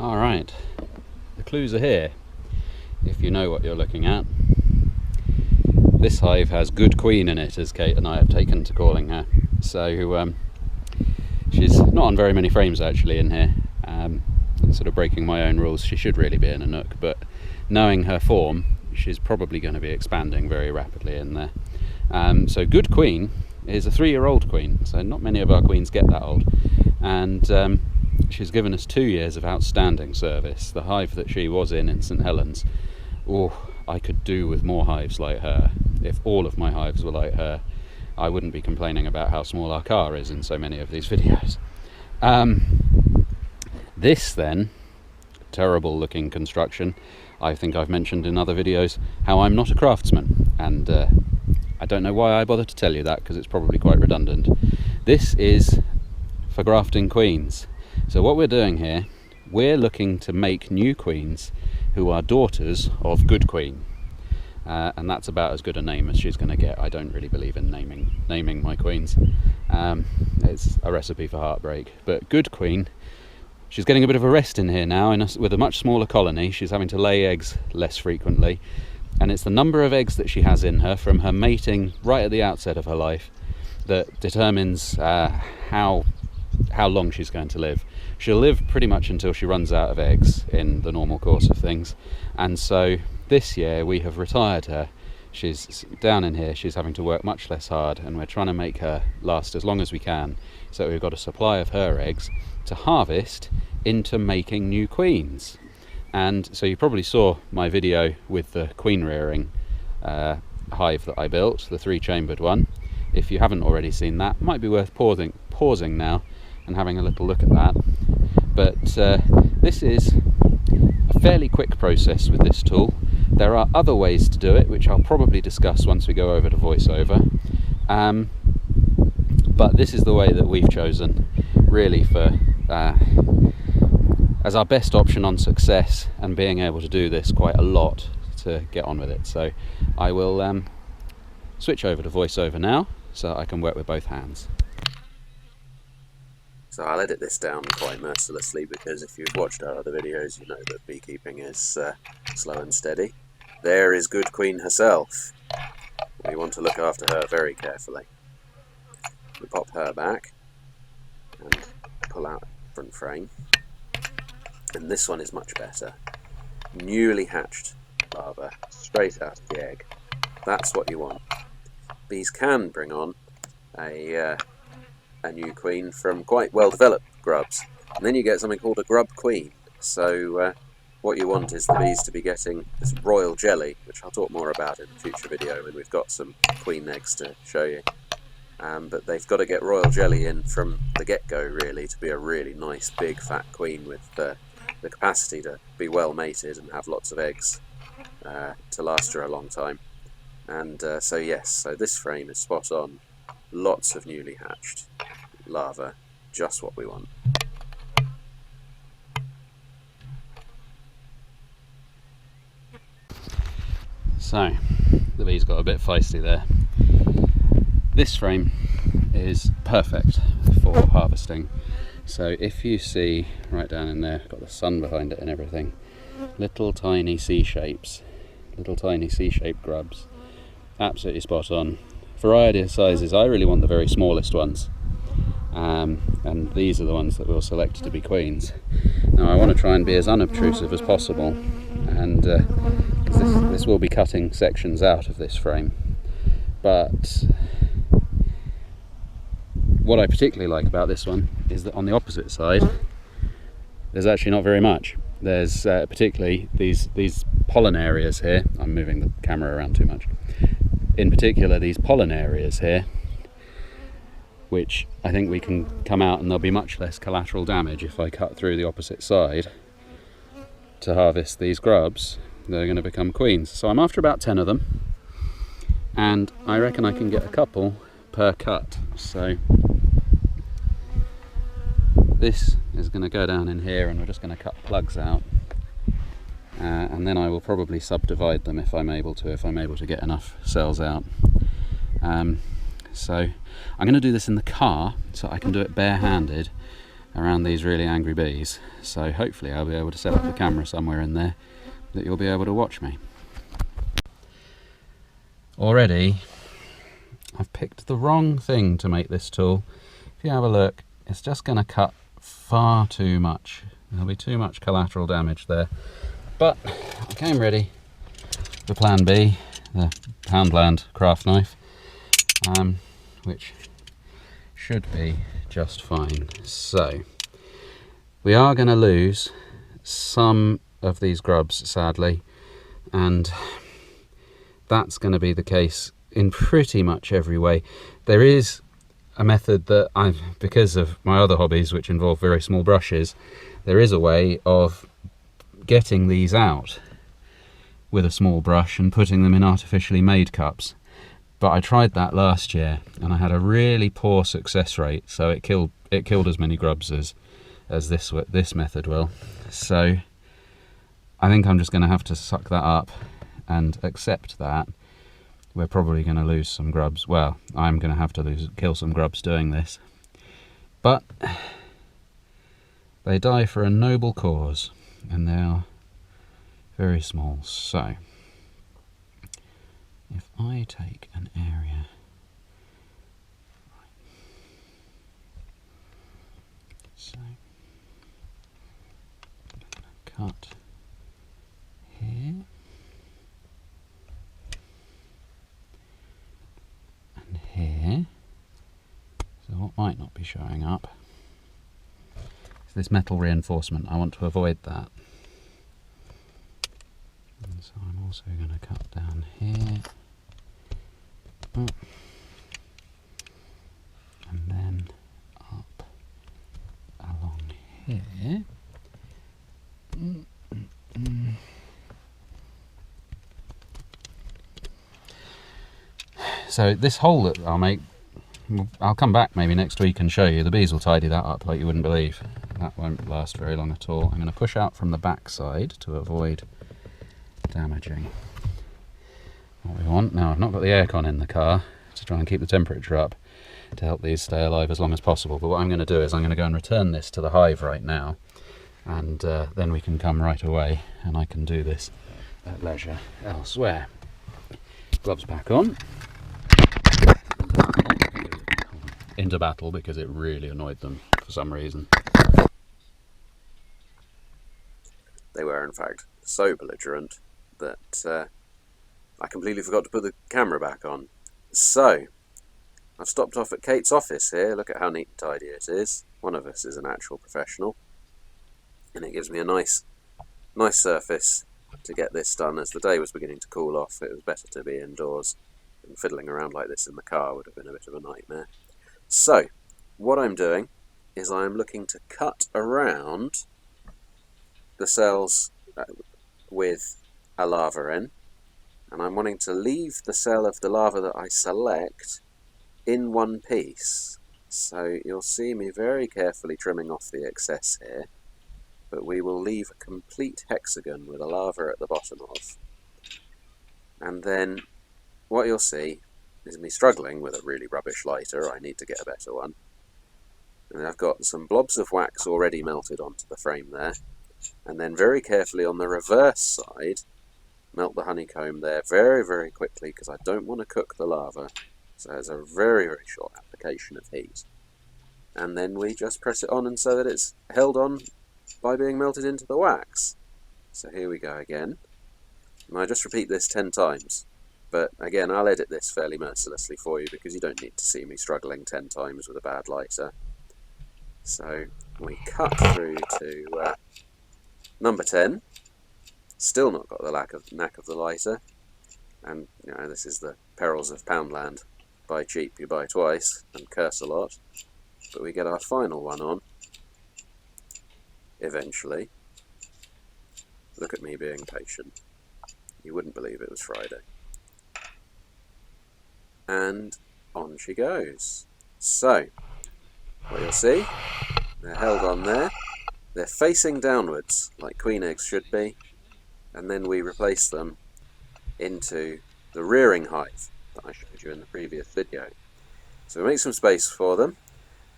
Alright, the clues are here, if you know what you're looking at. This hive has good queen in it, as Kate and I have taken to calling her. So she's not on very many frames actually in here. Sort of breaking my own rules, she should really be in a nook, but knowing her form, she's probably going to be expanding very rapidly in there. So good queen is a 3-year-old queen, so not many of our queens get that old. And she's given us 2 years of outstanding service. The hive that she was in St Helens, oh, I could do with more hives like her. If all of my hives were like her, I wouldn't be complaining about how small our car is in so many of these videos. This then, terrible looking construction. I think I've mentioned in other videos how I'm not a craftsman, and I don't know why I bother to tell you that, because it's probably quite redundant. This is for grafting queens. So what we're doing here, we're looking to make new queens who are daughters of good queen. And that's about as good a name as she's going to get. I don't really believe in naming my queens. It's a recipe for heartbreak. But good queen, she's getting a bit of a rest in here now with a much smaller colony. She's having to lay eggs less frequently. And it's the number of eggs that she has in her from her mating right at the outset of her life that determines how long she's going to live. She'll live pretty much until she runs out of eggs in the normal course of things. And so this year we have retired her. She's down in here, she's having to work much less hard, and we're trying to make her last as long as we can, so we've got a supply of her eggs to harvest into making new queens. And so you probably saw my video with the queen rearing hive that I built, the 3-chambered one. If you haven't already seen that, it might be worth pausing now and having a little look at that. But this is a fairly quick process with this tool. There are other ways to do it, which I'll probably discuss once we go over to voiceover. But this is the way that we've chosen, really, for as our best option on success and being able to do this quite a lot to get on with it. So I will switch over to voiceover now, so I can work with both hands. So I'll edit this down quite mercilessly, because if you've watched our other videos, you know that beekeeping is slow and steady. There is good queen herself. We want to look after her very carefully. We pop her back and pull out front frame. And this one is much better. Newly hatched larva, straight out of the egg. That's what you want. Bees can bring on a new queen from quite well developed grubs, and then you get something called a grub queen. So what you want is the bees to be getting this royal jelly, which I'll talk more about in a future video when we've got some queen eggs to show you. But they've got to get royal jelly in from the get-go, really, to be a really nice big fat queen with the capacity to be well mated and have lots of eggs to last her a long time. And so yes, so this frame is spot on. Lots of newly hatched larvae, just what we want. So, the bees got a bit feisty there. This frame is perfect for harvesting. So if you see right down in there, got the sun behind it and everything, little tiny C-shapes, little tiny C-shaped grubs, absolutely spot on. Variety of sizes, I really want the very smallest ones, and these are the ones that we'll select to be queens. Now I want to try and be as unobtrusive as possible, and this will be cutting sections out of this frame, but what I particularly like about this one is that on the opposite side there's actually not very much. There's particularly these pollen areas here. I'm moving the camera around too much. In particular, these pollen areas here, which I think we can come out and there'll be much less collateral damage if I cut through the opposite side to harvest these grubs. They're going to become queens. So I'm after about 10 of them, and I reckon I can get a couple per cut. So this is going to go down in here, and we're just going to cut plugs out. And then I will probably subdivide them if I'm able to get enough cells out. So I'm going to do this in the car, so I can do it barehanded, around these really angry bees. So hopefully I'll be able to set up the camera somewhere in there that you'll be able to watch me. Already I've picked the wrong thing to make this tool. If you have a look, it's just going to cut far too much. There'll be too much collateral damage there. But I came ready for plan B, the Poundland craft knife, which should be just fine. So we are going to lose some of these grubs, sadly, and that's going to be the case in pretty much every way. There is a method that because of my other hobbies which involve very small brushes, there is a way of getting these out with a small brush and putting them in artificially made cups. But I tried that last year and I had a really poor success rate, so it killed as many grubs as this method will. So I think I'm just going to have to suck that up and accept that we're probably going to lose some grubs. Well, I'm going to have to kill some grubs doing this. But they die for a noble cause, and they are very small. So if I take an area, so I'm going to cut here and here. So what might not be showing up is this metal reinforcement. I want to avoid that. And so I'm also going to cut down here. And then up along here. So this hole that I'll make, I'll come back maybe next week and show you. The bees will tidy that up like you wouldn't believe. That won't last very long at all. I'm going to push out from the back side to avoid damaging what we want. Now I've not got the aircon in the car to try and keep the temperature up to help these stay alive as long as possible, but what I'm going to do is I'm going to go and return this to the hive right now, and then we can come right away and I can do this at leisure elsewhere. Gloves back on. Into battle because it really annoyed them for some reason. They were in fact so belligerent that I completely forgot to put the camera back on. So I've stopped off at Kate's office here. Look at how neat and tidy it is. One of us is an actual professional, and it gives me a nice surface to get this done. As the day was beginning to cool off, it was better to be indoors, and fiddling around like this in the car would have been a bit of a nightmare. So what I'm doing is I'm looking to cut around the cells with a larva in, and I'm wanting to leave the cell of the larva that I select in one piece. So you'll see me very carefully trimming off the excess here, but we will leave a complete hexagon with a larva at the bottom of. And then what you'll see is me struggling with a really rubbish lighter. I need to get a better one. And I've got some blobs of wax already melted onto the frame there. And then very carefully on the reverse side, melt the honeycomb there very, very quickly because I don't want to cook the larva. So there's a very, very short application of heat. And then we just press it on and so that it's held on by being melted into the wax. So here we go again. And I just repeat this 10 times. But again, I'll edit this fairly mercilessly for you because you don't need to see me struggling 10 times with a bad lighter. So we cut through to number 10. Still not got the knack of the lighter. And you know, this is the perils of Poundland. Buy cheap, you buy twice, and curse a lot. But we get our final one on eventually. Look at me being patient. You wouldn't believe it was Friday. And on she goes. So, what you'll see, they're held on there. They're facing downwards, like queen eggs should be. And then we replace them into the rearing hive that I showed you in the previous video. So we make some space for them.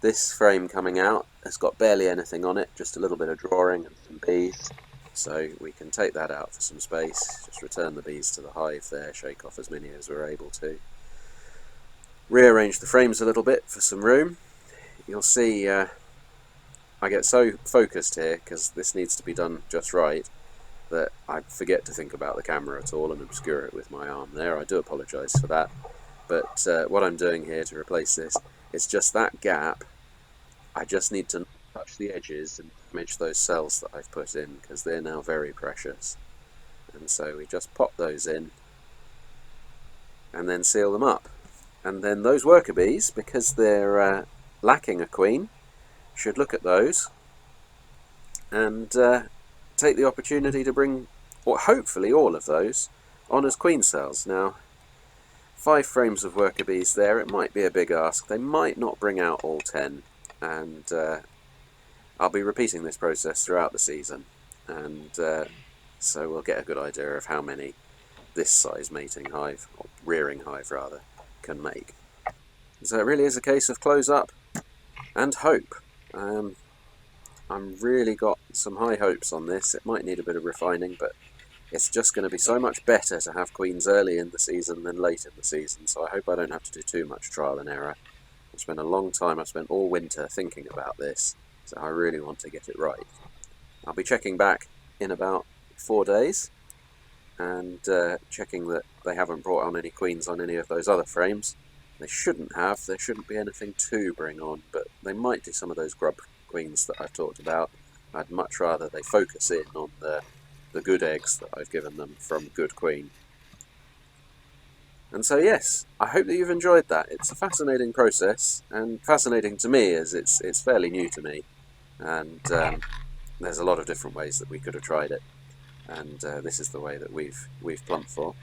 This frame coming out has got barely anything on it, just a little bit of drawing and some bees. So we can take that out for some space, just return the bees to the hive there, shake off as many as we're able to. Rearrange the frames a little bit for some room. You'll see I get so focused here, because this needs to be done just right, that I forget to think about the camera at all and obscure it with my arm there. I do apologise for that. But what I'm doing here to replace this is just that gap. I just need to touch the edges and damage those cells that I've put in, because they're now very precious. And so we just pop those in and then seal them up. And then those worker bees, because they're lacking a queen, should look at those and take the opportunity to bring, or hopefully all of those, on as queen cells. Now, 5 frames of worker bees there, it might be a big ask. They might not bring out all 10, and I'll be repeating this process throughout the season, and so we'll get a good idea of how many this size mating hive, or rearing hive rather, can make. So it really is a case of close up and hope. I'm really got some high hopes on this. It might need a bit of refining, but it's just going to be so much better to have queens early in the season than late in the season, so I hope I don't have to do too much trial and error. I've spent a long time, I've spent all winter thinking about this, so I really want to get it right. I'll be checking back in about 4 days, and checking that they haven't brought on any queens on any of those other frames. They shouldn't have, there shouldn't be anything to bring on, but they might do some of those grub queens that I've talked about. I'd much rather they focus in on the good eggs that I've given them from good queen. And so yes, I hope that you've enjoyed that. It's a fascinating process, and fascinating to me as it's fairly new to me, and there's a lot of different ways that we could have tried it, and this is the way that we've plumped for.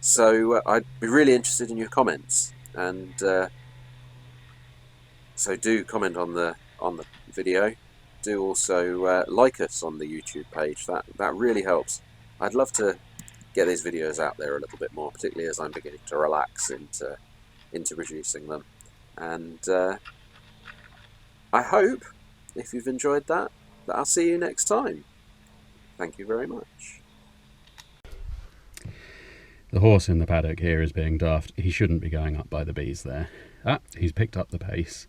So I'd be really interested in your comments, and so do comment on the video. Do also like us on the YouTube page. That really helps. I'd love to get these videos out there a little bit more, particularly as I'm beginning to relax into producing them. And I hope, if you've enjoyed that I'll see you next time. Thank you very much. The horse in the paddock here is being daft. He shouldn't be going up by the bees there. Ah, he's picked up the pace.